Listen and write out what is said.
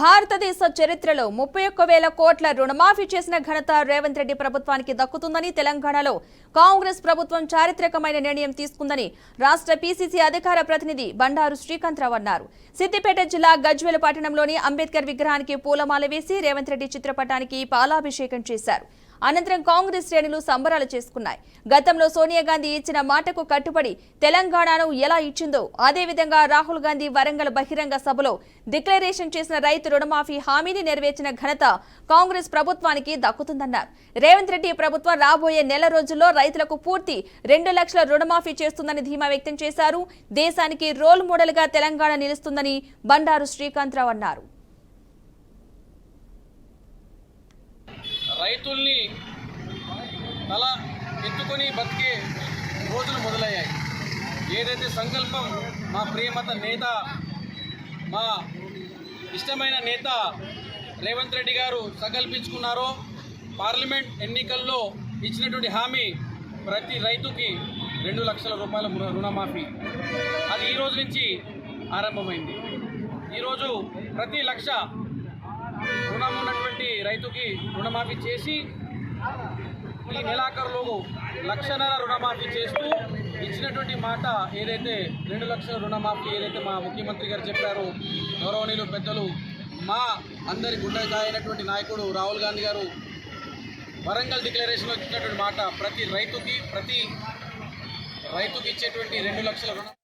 భారతదేశ చరిత్రలో 31,000 కోట్ల రుణమాఫీ చేసిన ఘనత రేవంత్ రెడ్డి ప్రభుత్వానికి దక్కుతుందని తెలంగాణలో కాంగ్రెస్ ప్రభుత్వం చారిత్రకమైన నిర్ణయం తీసుకుందని రాష్ట్ర పీసీసీ అధికార ప్రతినిధి బండారు శ్రీకాంతరావు అన్నారు. సిద్దిపేట జిల్లా గజ్వేల్ పట్టణంలోని అంబేద్కర్ విగ్రహానికి పూలమాల వేసి రేవంత్ రెడ్డి చిత్రపటానికి పాలాభిషేకం చేశారు. అనంతరం కాంగ్రెస్ శ్రేణులు సంబరాలు చేసుకున్నాయి. గతంలో సోనియా గాంధీ ఇచ్చిన మాటకు కట్టుబడి తెలంగాణను ఎలా ఇచ్చిందో అదే విధంగా రాహుల్ గాంధీ వరంగల్ బహిరంగ సభలో డిక్లరేషన్ చేసిన రైతు రుణమాఫీ హామీని నెరవేర్చిన ఘనత కాంగ్రెస్ ప్రభుత్వానికి దక్కుతుందన్నారు. రేవంత్ రెడ్డి ప్రభుత్వం రాబోయే నెల రోజుల్లో రైతులకు పూర్తి 2 లక్షల రుణమాఫీ చేస్తుందని ధీమా వ్యక్తం చేశారు. దేశానికి రోల్ మోడల్ గా తెలంగాణ నిలుస్తుందని బండారు శ్రీకాంతరావు అన్నారు. రైతుల్ని తల ఎత్తుకొని బతికే రోజులు మొదలయ్యాయి. ఏదైతే సంకల్పం మా ప్రియమత నేత, మా ఇష్టమైన నేత రేవంత్ రెడ్డి గారు సంకల్పించుకున్నారో, పార్లమెంట్ ఎన్నికల్లో ఇచ్చినటువంటి హామీ ప్రతి రైతుకి 2 లక్షల రూపాయల రుణమాఫీ, అది ఈ రోజు నుంచి ఆరంభమైంది. ఈరోజు ప్రతి లక్ష రుణం ఉన్నటువంటి రైతుకి రుణమాఫీ చేసి ఈ నెలాఖరులోపు 1.5 లక్షల రుణమాఫీ చేస్తూ ఇచ్చినటువంటి మాట ఏదైతే 2 లక్షల రుణమాఫీ ఏదైతే మా ముఖ్యమంత్రి గారు చెప్పారో, గౌరవనీయులు పెద్దలు మా అందరి గుండెకాయ అయినటువంటి నాయకుడు రాహుల్ గాంధీ గారు వరంగల్ డిక్లరేషన్లో ఇచ్చినటువంటి మాట ప్రతి రైతుకి ఇచ్చేటువంటి 2 లక్షల రుణం